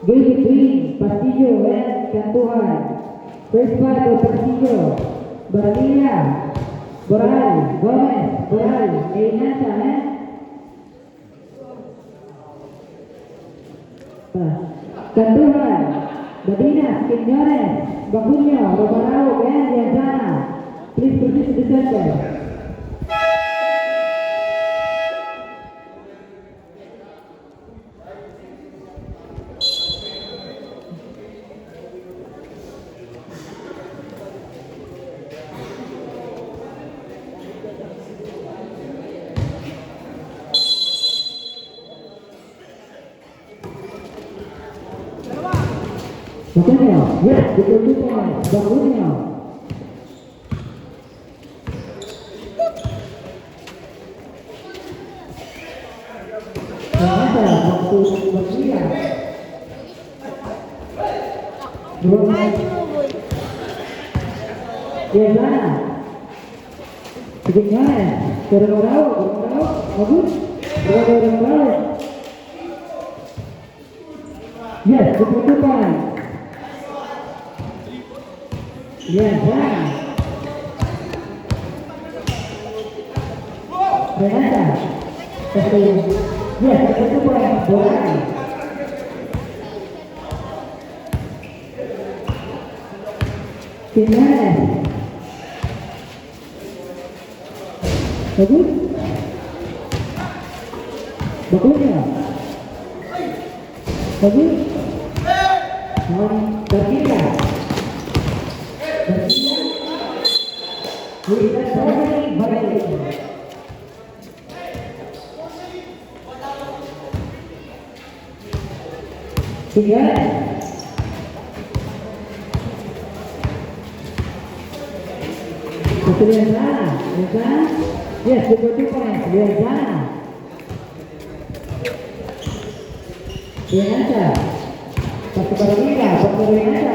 Game between Pastillo and Cantuhan. First part of Pastillo. Barilla, Boral, Gomez, Boral, Einasa, Cantuhan, Badinas, Quiñones, Bacuño, Romarao, and Yazana. Please proceed to the center. Bacuño, yes, betul juga, Bacuño. Ternyata waktu bersia. Dua dia sana. Sedikitnya, Romarao, bagus. Romarao. Yes, betul. Yes, Renata. Yes, itu bola. Quiñones. Bagus. Bacuño. Bagus. Barilla. Quiñones. Yazana. Yes, betul points. Yazana. Renata. Pakai Barilla, Renata.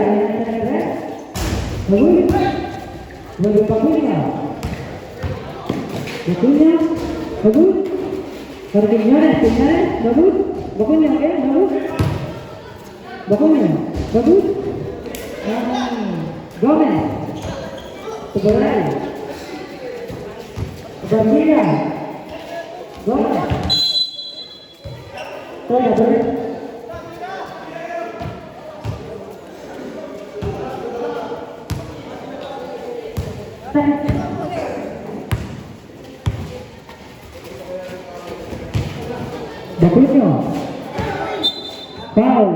Bagus. Bagus Bacuño. Bagus. Quiñones, bagus. Bacuño, bagus. Bacuño, bagus. Gomez. Boral. Barilla. Gomez. Bacuño. Foul.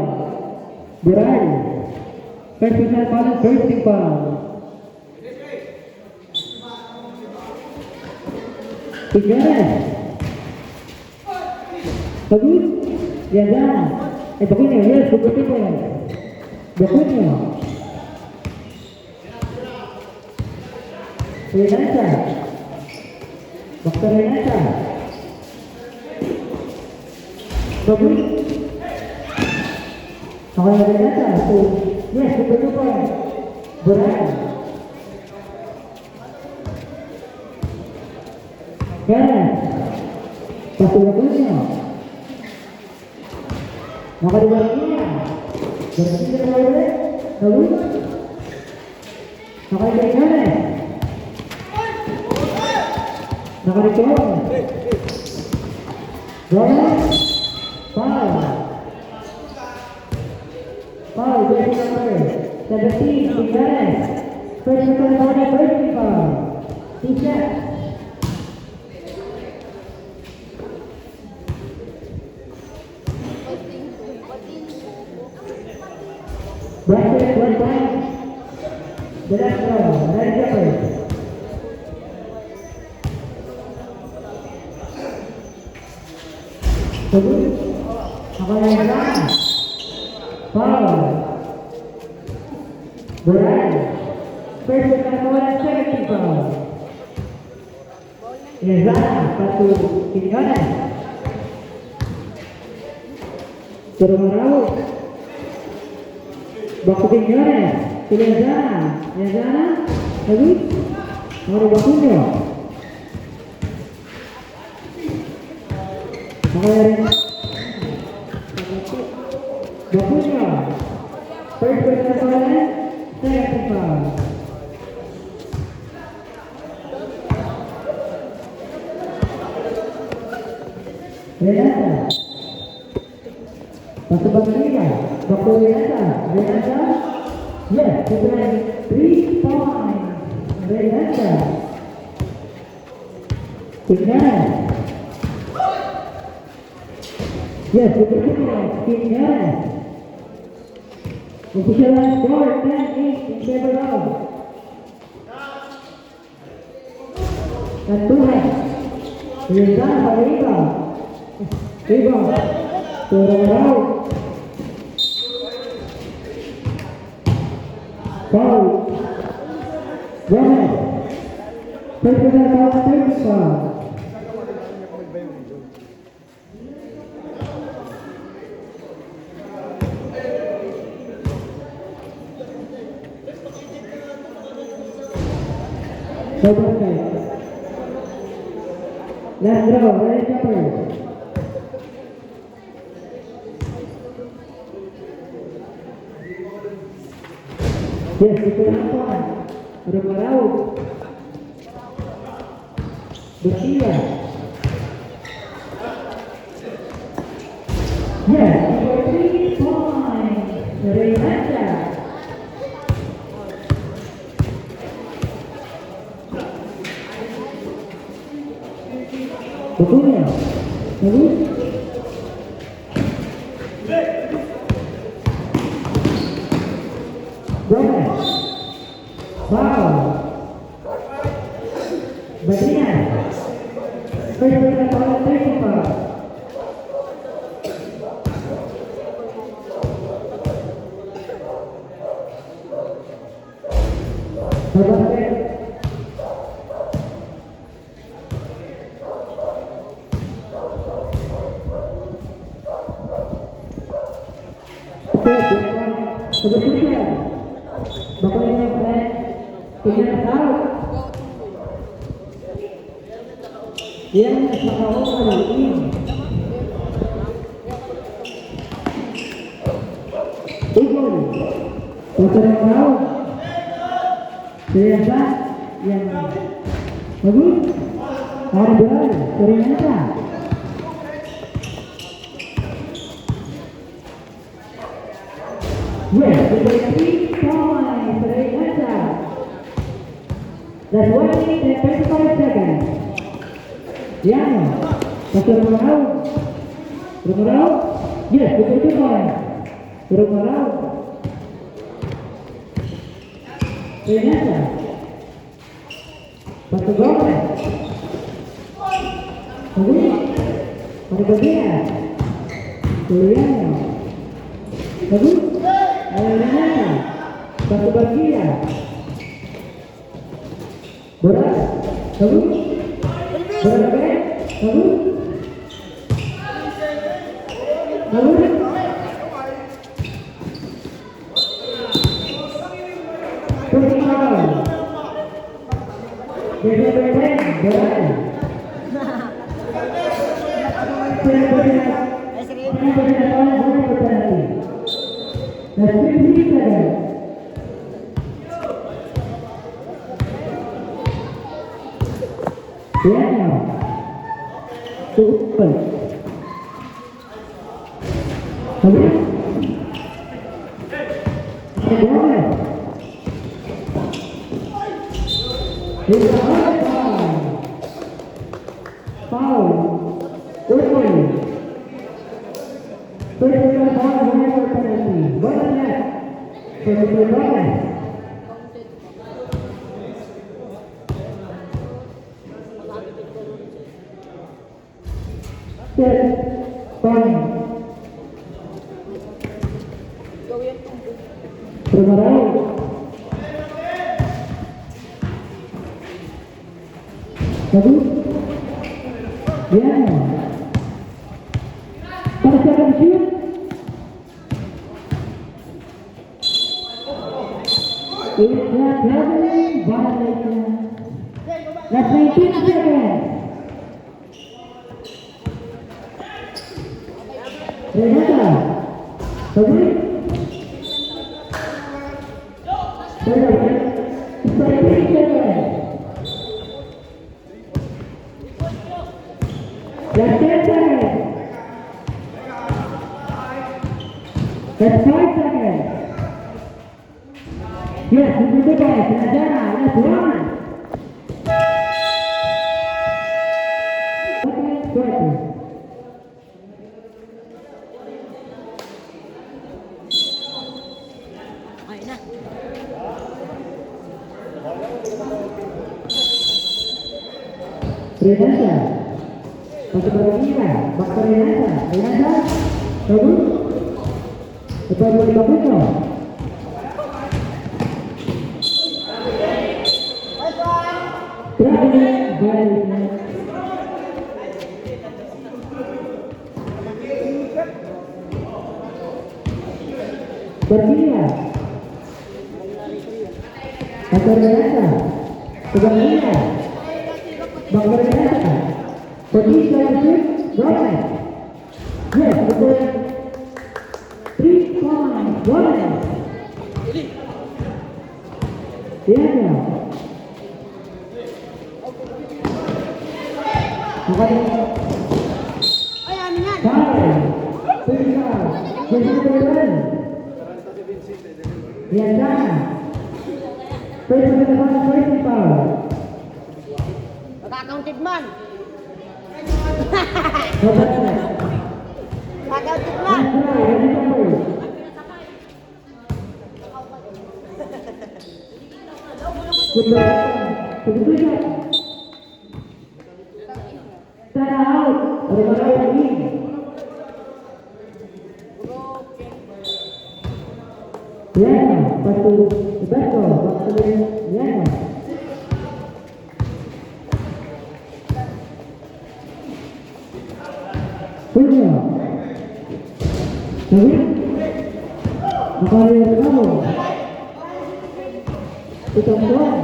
Boral. Personal foul, first foul. Quiñones. Bagus. Yazana. Bacuño, yes, betul. Bacuño. Renata. Dr. Renata. Bagus. Kalau Renata, yes, betul. Boral. Gomez. Pakai Bacuño. Maka di Barilla. Bersih boleh. Bagus. Maka di Quiñones. Maka di Gomez. Foul. Jadi nomor 17, Quiñones. First foul. Tidak. Basket, 1 point. Jelas bro, dari siapa? Bagus. Apa yang salah? Foul. Boral. First second foul. Yazana, satu Quiñones. Romarao. Baku Quiñones. Yazana. Bagus. Bacuño. Bakulio. First personal foul, second foul. Renata. Pasok ba kanina? Dr. Renata. Renata. Yes, sebenarnya 3 points. Renata. Tinggal. Yes, tinggal. Official score 10-8 in favor of Natuhan. Rizal Pariba. Riba. Turarao. Foul. Gomez. Personal foul, third foul. Overtime. Last draw, ready jumper. Yes, itu apa? Udah meraup. Bersia. Yes, 3 points. Renata. Betulnya, bagus. Gomez, foul. Badian, personal foul, third foul. Berbalik. Sebetulnya, bapaknya Fred tidak tahu yang sekarang ini ikut putra tahu siapa yang bagus harga ternyata. Yes, with 3 points, Renata. That's 1 minute and 35 seconds. Diana, Pastor Romero. Romero? Yes, with 2 points. Romero. Renata. Pastor Gomez. Bagus. Pada bagian. Juliana. Bagus. Renata, satu bagian. Berat, bagus. Berat, bagus. Bagus. Persiapan. Berat, berat. That's 15 seconds. Daniel. Super. Habis. Gomez. It's a hard foul. Foul. Open. Personal foul, whenever penalty. One left. Personal Gomez. Set. Point. Romero. Bagus. Diana. Pada siapa shoot? It's not happening. Violation. That's 19 seconds. Renata. Sorry. That's 10 seconds. That's 5 seconds. Yes, this is the guys. Najana, let's run. Okay, Ay na. Renata. Pasok ke Renata. Bak ke Renata. Renata. Bagus. Cepat boleh bagus no? Terakhir balik. Bergiliran. Pasok Renata. Sebaliknya. Bak ke Renata. Pergi selanjutnya. Right. Yes, betul. 3 points, 1. Tiada. Makanya. Ay, ano yan? Five. Tinggal. Kesimpulan. Tiada. Persiapan principal. Magka-counted man. Sobat. Magka-counted man. Kebetulan Tanah laut Rumah ini ya batu betul waktu ya punya tapi apa yang kamu kita doang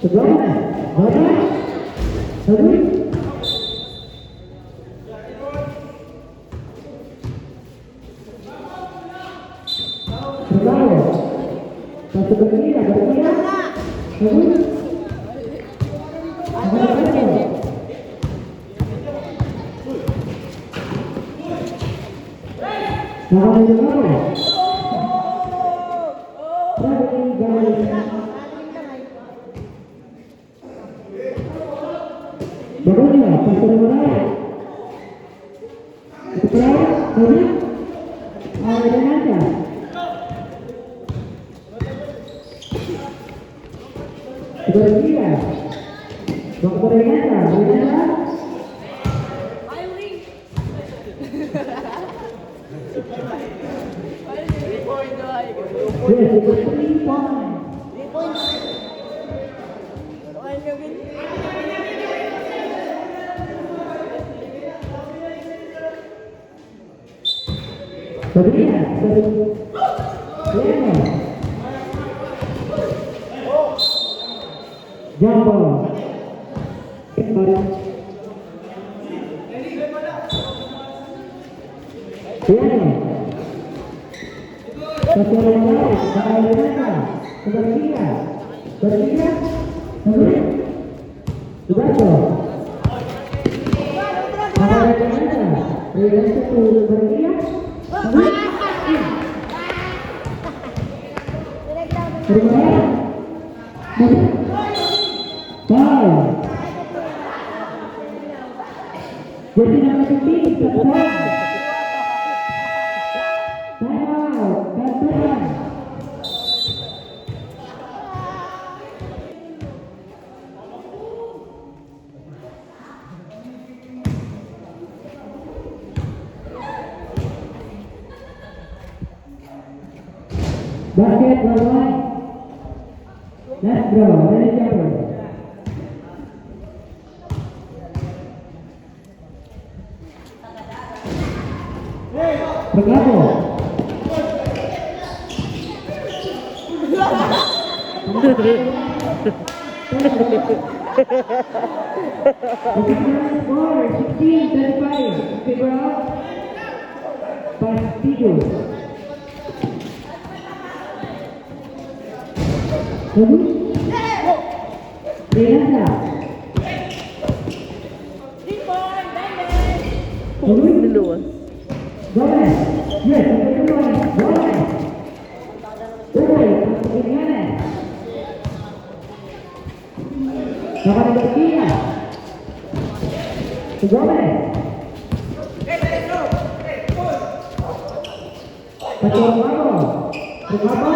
sebelumnya mana tapi Bravo. Satu berkira, tapi Bagusnya, pasir mana? Itu berapa? Ada aja. Bergila. Dokter Renata, Renata. Yes, it was 3 points. 3 points. Bergila, Jambo. Piano. Jadi nama tim terserah. Basket lawan. Let's go. Dari siapa? Bergabung. Score 16-35. Figure out. Castigo. Bagus. Renata. Bagus. Dalawa. Gomez. Yes, Gomez. Gomez. Uy, Gomez. Dapat berkia. Gomez. Betul apa? Berapa?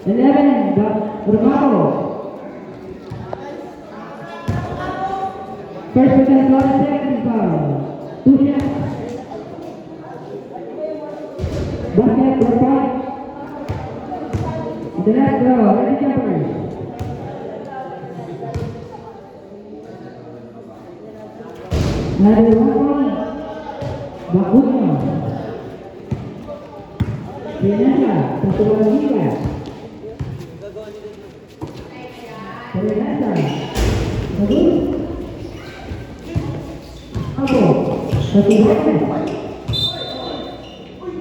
Eleven, berapa? First second foul, second foul. Two shots. Basket berapa? The next girl, ready jumper. Ada one point. Bagusnya. Renata, satu lagi ya. Renata. Bagus. Apa? Satu lagi.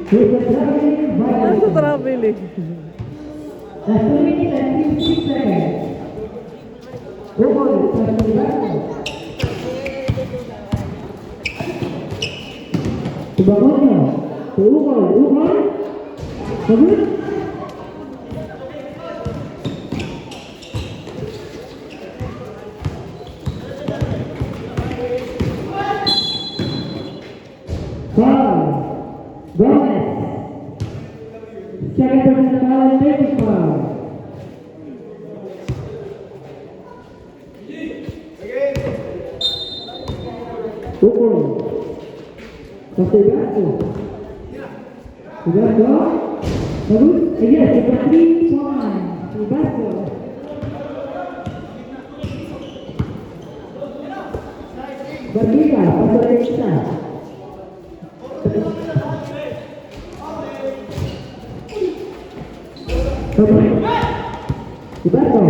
Kita terakhir. Nasa travel eh. Last 2 minutes and 56 seconds. Gol, satu lagi. Bagusnya. Gol. Bagus. Foul. Gomez. Second personal foul, safety foul. Pukul. Kasih batu. Sudah dong. Bagus. Yes, sudah 3 points. Batu. Bertiga, pasal kita. Batu.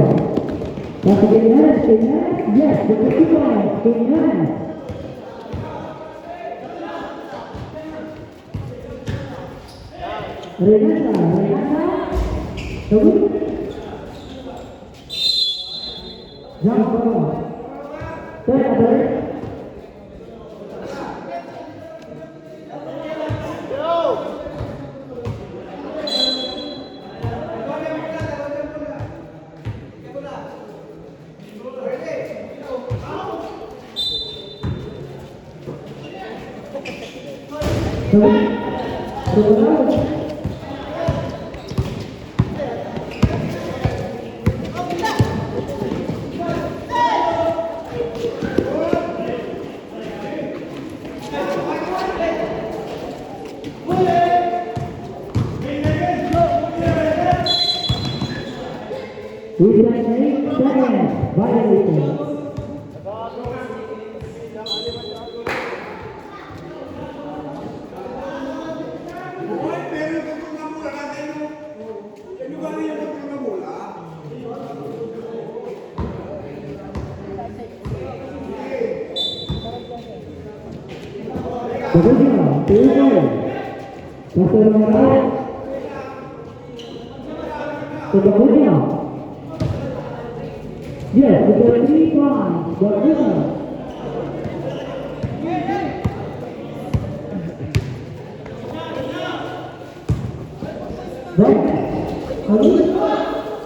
Kasih Gimenez. Yes, sudah 2 points. Gimenez. Renata. Bagus. Jump ball. Third over. Bagus. With that 8 seconds, violated. Bagusnya, Teo. Pasal nomor. Bagusnya. Yes, betul 3 points. Bagusnya. Baik. Bagus.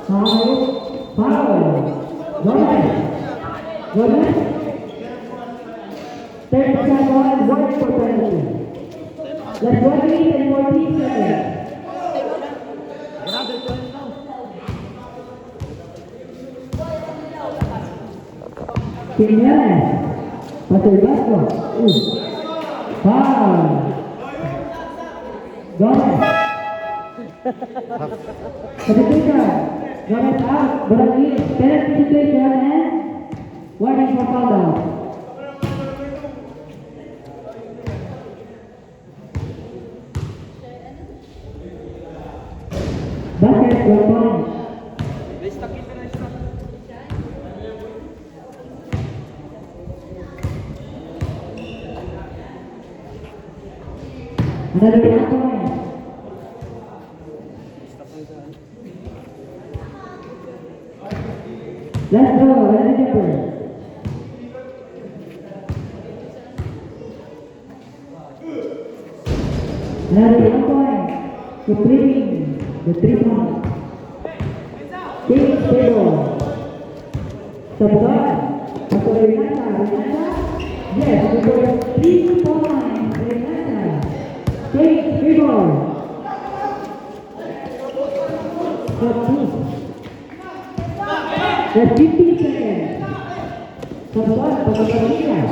Foul. Gomez. 10 seconds, 1 for penalty. Last 1 minute and 14 seconds. Gimenez. Pasal basket. Foul. Gomez. Substitution. Gomez out. Berarti penalty situation and warning for foul down. Basket 1 point. Another 1 point. Let's go, another jumper. Another 1 point. Completing the 3 points. Team stable. Sabukan. Atau Renata. Yes, we got 3 points. Renata. Team stable. That's 15 seconds. Sabukan. Sabukan.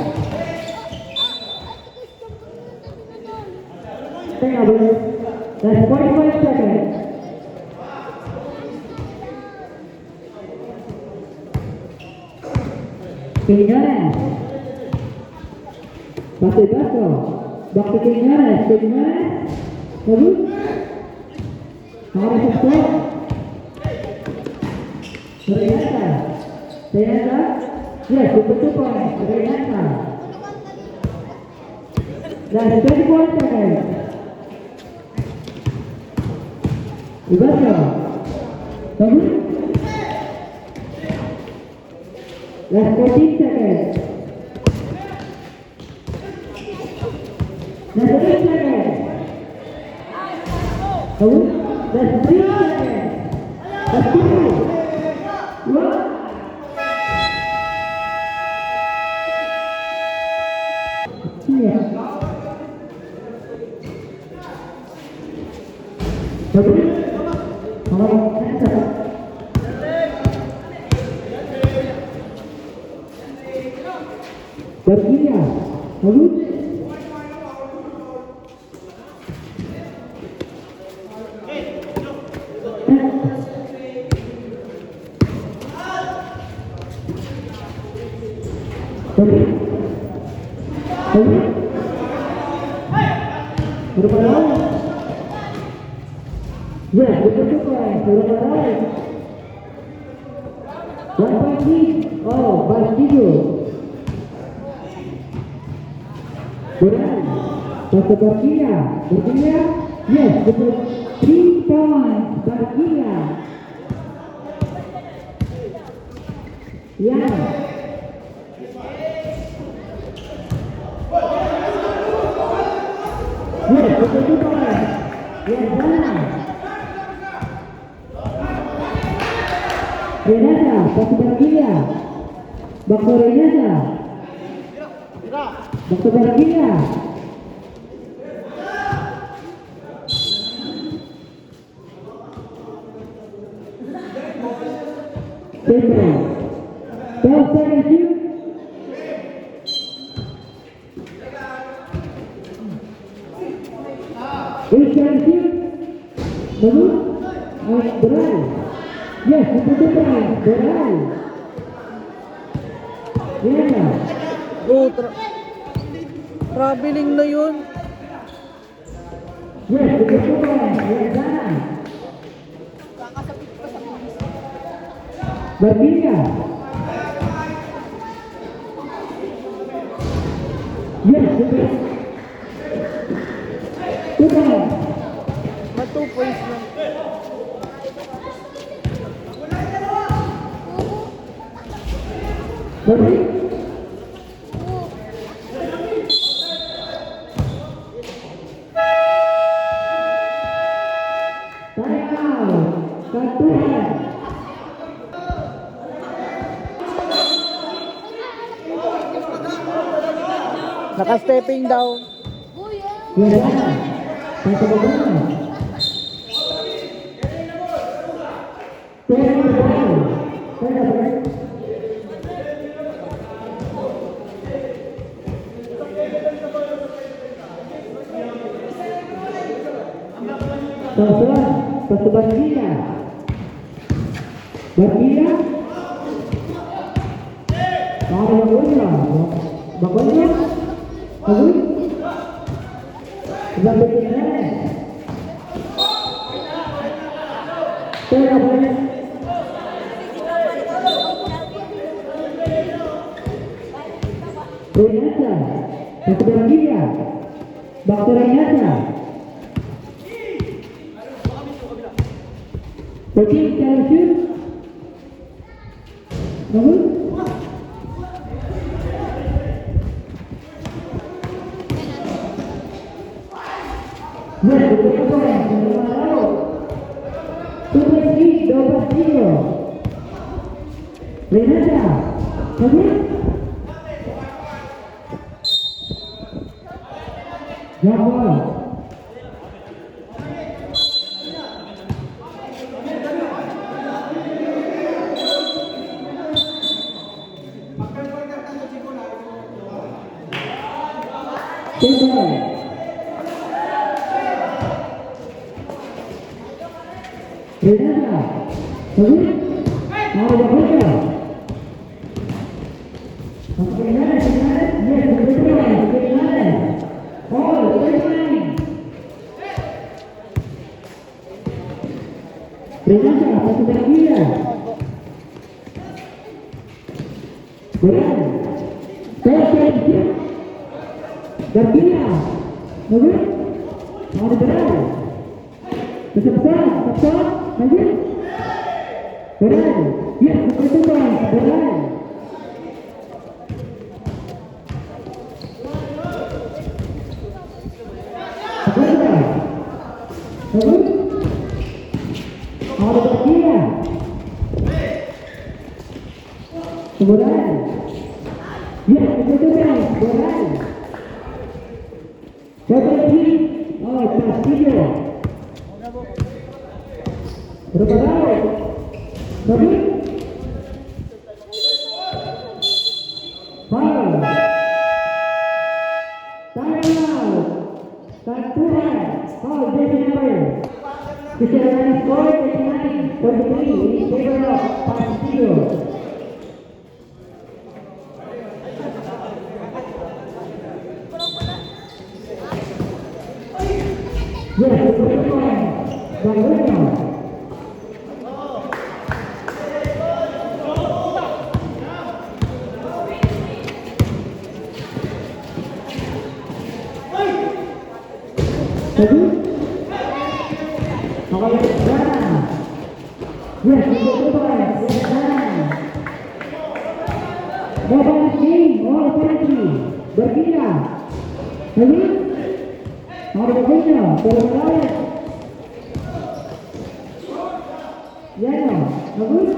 That's 45 seconds. Quiñones. Batacazo. Back to Quiñones. Quiñones. Bagus. Ahora se fue. Renata. Renata. Yes, super point. Renata. That's 21 seconds. Ibarra. Bagus. That's 14 seconds. That's 8 seconds. Bagus. That's 3 seconds. That's 2. 1. Iya. Bagus. Bergilia, bagus. Berapa? Ya, betul berapa? 1.3. Oh, balas tidur. Benar. Satu Bergilia. Bergilia. Yes, betul. 3 points. Bergilia. Ya. Yes, betul juga. Yes, benar. Renata, satu Bergilia. Bakso Renata. Bakso Bergilia. Central. 12 seconds shoot. Bagus. Beral. Yes, betul beral. Iya. Oh, traveling na yun. Yes, betul. Iya. Bergilia. Yes, betul. Betul. Ma 2 points lang. Bagus. Naka-stepping down. Satu Bergilia. Bergilia. Bagusnya. Bagus. Sudah begini. Boleh. Renata. Satu Bergilia. Bakso Renata. 13, can you shoot? Bagus. Yes, betul poin. Super speed, double zero. Renata, bagus. Jawab. Tembak. Renata, bagus. Mau berapa? Bagaimana? Yes, betul. Bagaimana? Oh, bagaimana? Renata, satu lagi ya. Berat. Saya Berbina, bagus. Mau berat. Cepat, bagus. Berat. Ya, seperti itu, berat. Bagus. Mau berbina. Berat. Ya, seperti itu, berat. Seperti pas tiga. Berapa tahun? Bagus. Foul. Time out. Tantuan. Foul jadi number. Kecelakaan skor 39-43 in favor of pas tiga. Yes, betul poin. Bagaimana? Bagus. Awal berjalan. Yes, betul poin. Berjalan. Double game, all penalty. Bergila. Bagus. Mau berbeda, berbalik. Ya, bagus.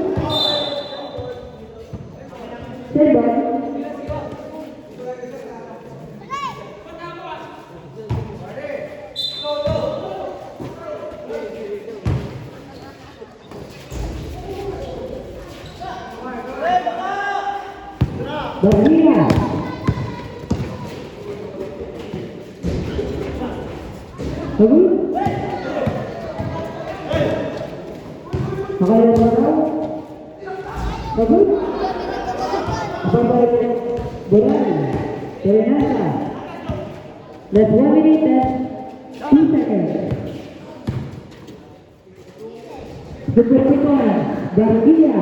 Tembak. Berbeda. Bagus. Apa yang tahu? Bagus. Apa yang berani? Renata. Let's 1 minute and 2 seconds. Sepertikan dan dia.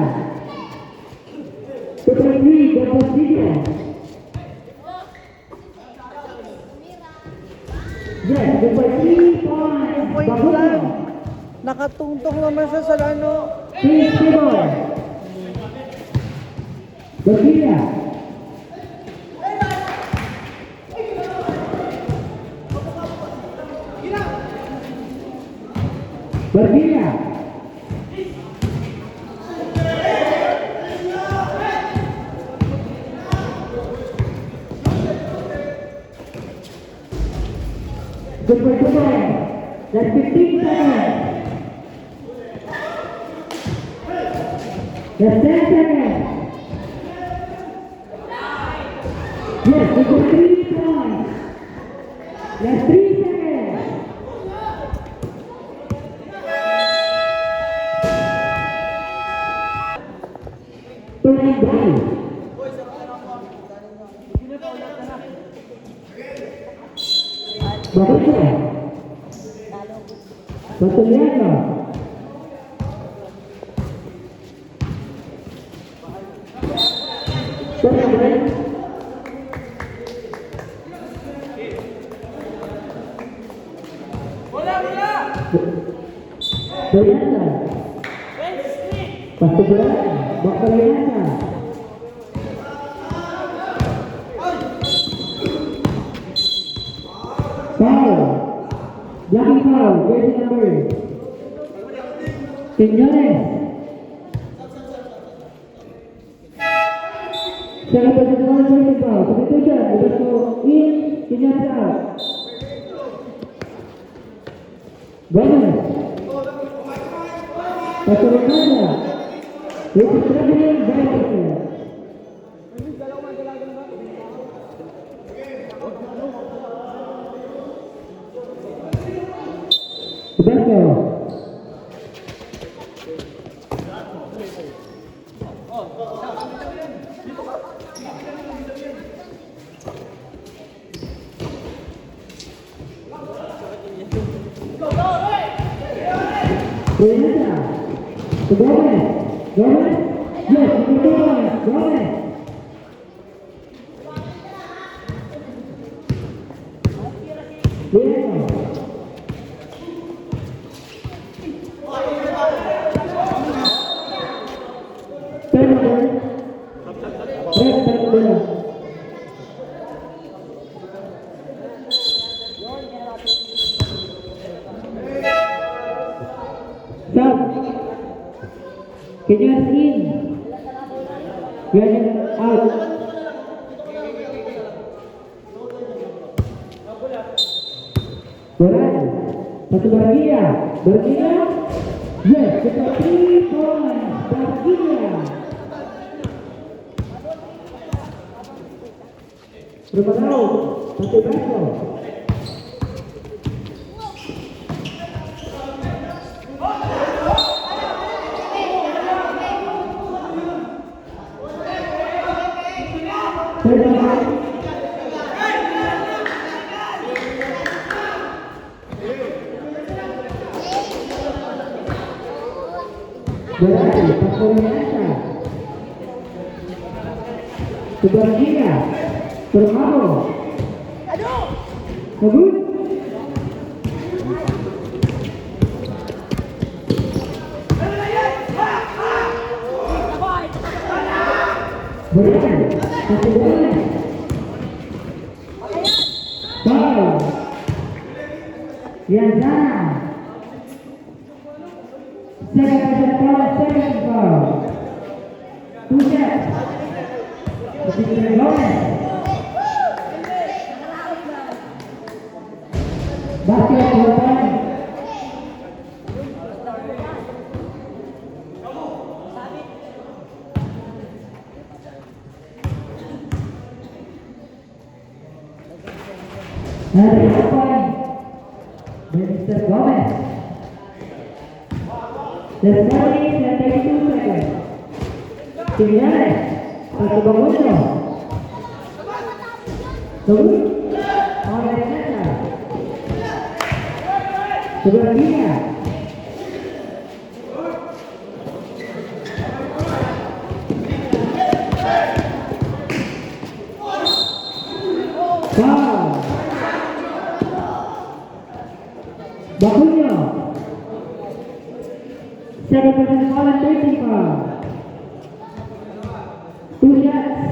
Seperti dapat dia. Yes, dapat 3 points. Point lang. Nakatungtong naman sa salano. Please, Timor. Bergila. Bergila. Cepat-cepat. Dan 15 seconds. Just 10 seconds. Yes, we got 3 points. Just 3 seconds. Turning ball. Bagus ya? Betul ya? Turning ball. Bola. Bola. Pastuburan, Baktalinasa. Foul. Blocking foul, jersey number. Quiñones. Second person foul, jersey foul. Substitution, Roberto in, Quiñones out. Gomez. Pastuburan. This is struggling very quickly. Roberto. Renata. To Gomez. Gomez. Yes, Gomez. Gomez. Renata. Turnover. Red turnover. Stop. Quiñones in. Quiñones out. Doran. Satu Bargia. Bargia. Yes, kita 3 points. Bargia. Berpengaruh. Satu Bargia. Berarti Pakolinasa Sebargia Termaro Bagus Berarti Pakolinasa Foul Yazana Second foul. 2 shots. Substitution Gomez. Basket 4 points. Another 4 points. Mr. Gomez. There's 40 and 32 seconds. Quiñones, satu Baguno. Tunggu. Renata. Sebargia. Foul. Baguno. Second person foul and 13 foul. 2 shots.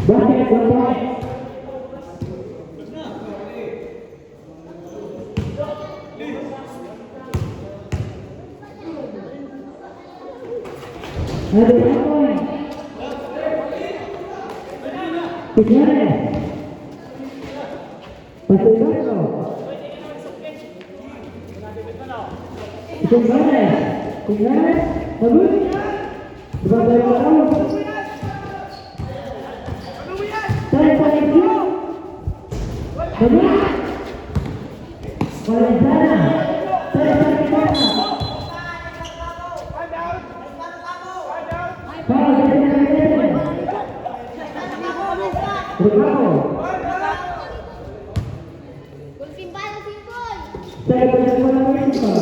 Basket 1 point. Another 1 point. Quiñones. Pastor Barco. Quiñones. Quiñones. Bagus. Sebagai orang. Saya paling dulu. Bagus. Valentana. Saya paling mana? Kalau kita tidak berapa? Saya bersama mereka.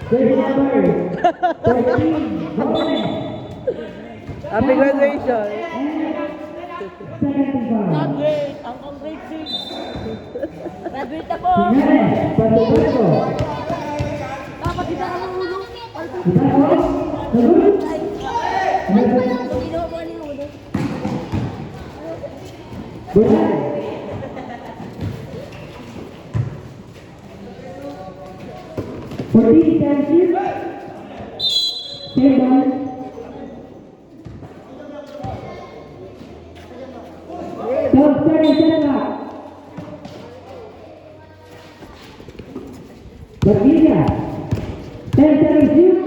Jadi number 13, Gomez. Happy graduation. second foul. Graduate! Ang grade 6. Graduate ako! Tingnan, pato-pato. Dapat kita ka ng ulo. Kita ko, sagot. Ay pa lang. Sino mo ni ulo? Bulan. Forty chances. Table. Top second set up. Bertiga. 10 seconds shoot.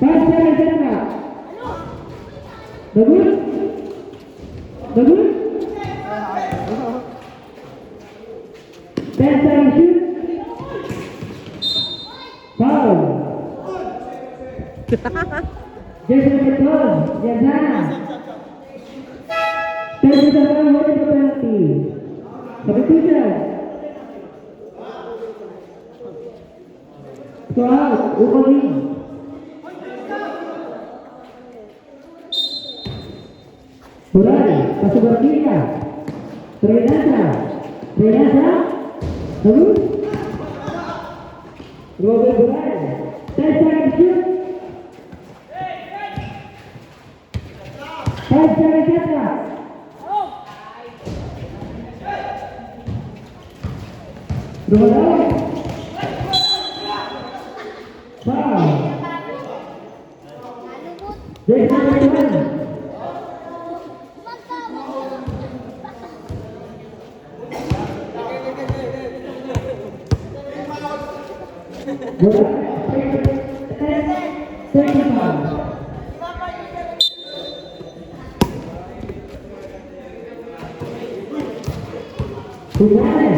5 seconds set up. Bagus. Bagus. 10 seconds shoot. Foul. Jason Beton, Jazana. 10 seconds hold the penalty. Substitution. So out, Ukoli. Bulan, pasok bertiga. Renasa. Bagus. 12 bulan. 10 seconds shoot. 5 seconds set up. Bulan. Foul. Jason Beton. Second foul. Bulan.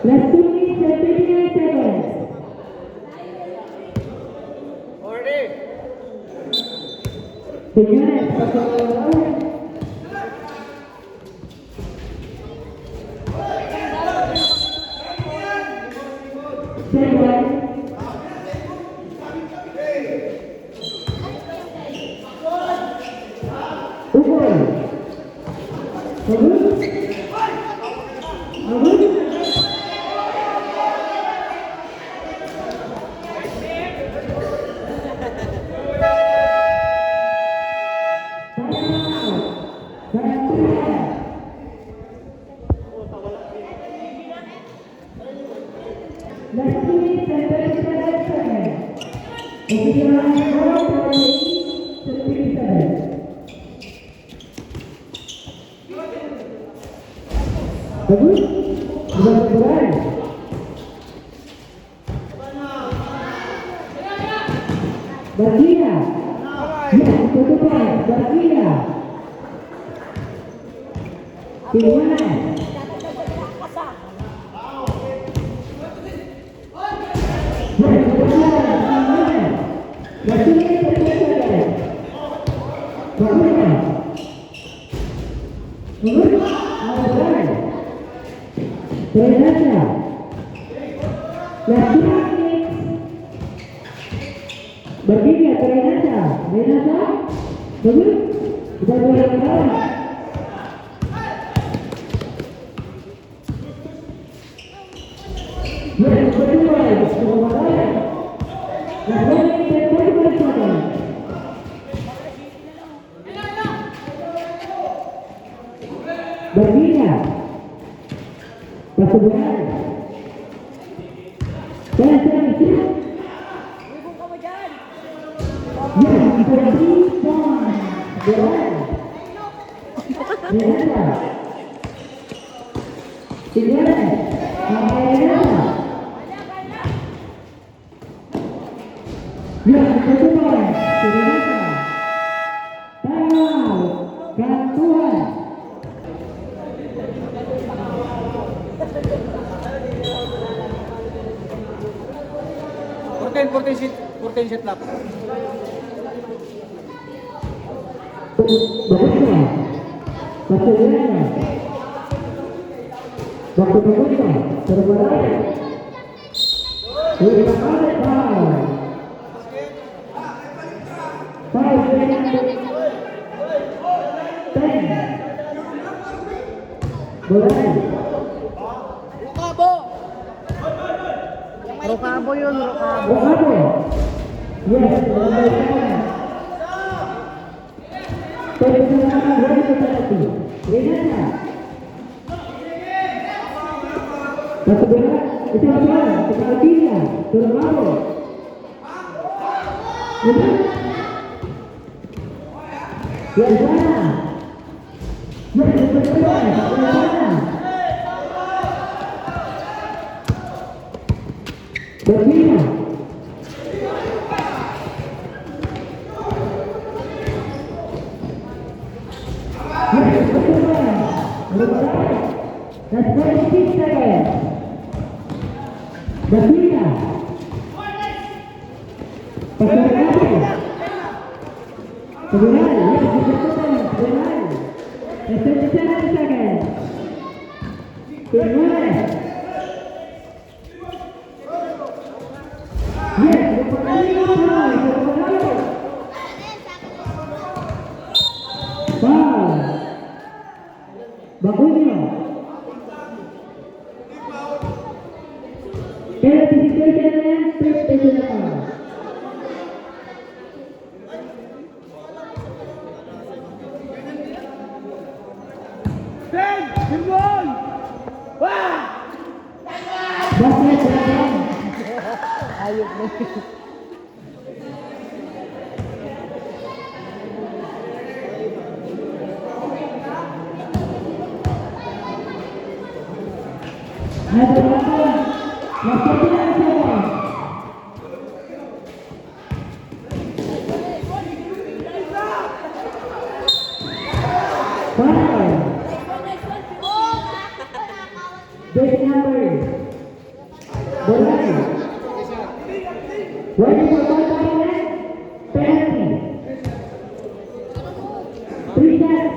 Last 2 minutes and 29 seconds. Tingnan, pasok ke bawah. Seven. Ukur. Bagus. Bagus. Last 2 minutes and 37 seconds. Ketinggalan skor 37. Bagus. Sudah mulai. Bergina. Ya, tutupan. Bergina. Tinggal. Renata. Last 2 minutes. Bertiga ke Renata. Renata. Bagus. Sudah boleh kawan. Yang kedua, Surabaya. Last 1 minute and 45 seconds. Bertiga. Pasok bulan. 10 seconds shoot. Ya, 3 points. Bulan. Renata. Tinggal. Sampai Renata. Ya, 1 poin. Renata. Timeout. Gantuan. Kurtin set lap. Bagus. Pastoriano. Waktu berbuka, terbalik. Udah balik, foul. Foul, dengan 10. Boleh. Rokabo yun, rokabo. Bravo. Yes, boleh. Persilakan ready to penalty. Renata. Satu bola, itu apa? Kita tiga, Bravo. Benar. Ya sana. Ya benar. Ya sana. Berpindah. That's 26 seconds. Berpindah. Pastoriano. Kemudian, ya, dijatuhkan. Kemudian, 27 seconds. Kemudian. Yes, foul. Bagusnya. Penalty situation, first personal foul. Basket belakang. Ayok na. Ada belakang. Masuk tidak siapa? Foul. Base number. Boleh. Ready for one penalty. 3 sets.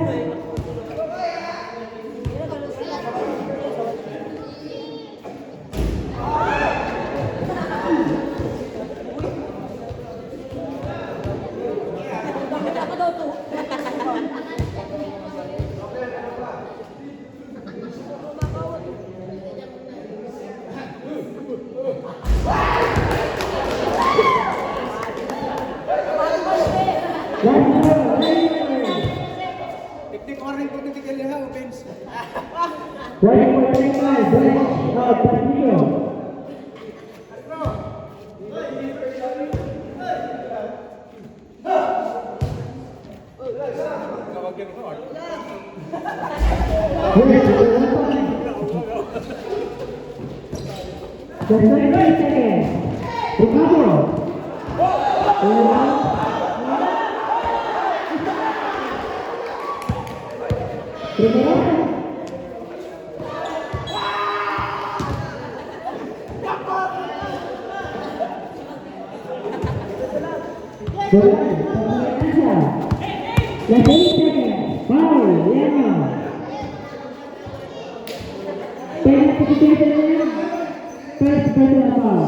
Teknik orang ko titigil niya, Vince. Ready for the next line. Castillo. The 30 seconds. Ricardo. Primero. La 6 seconds. Foul. Leon. Penalty situation. First personal foul.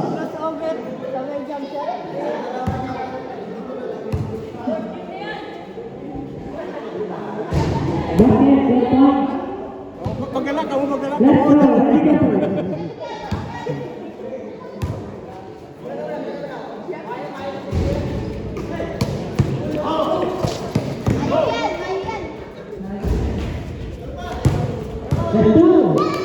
Basket belakang. Maggalak, kamu maggalak. Let's go. Let's go. Let's go.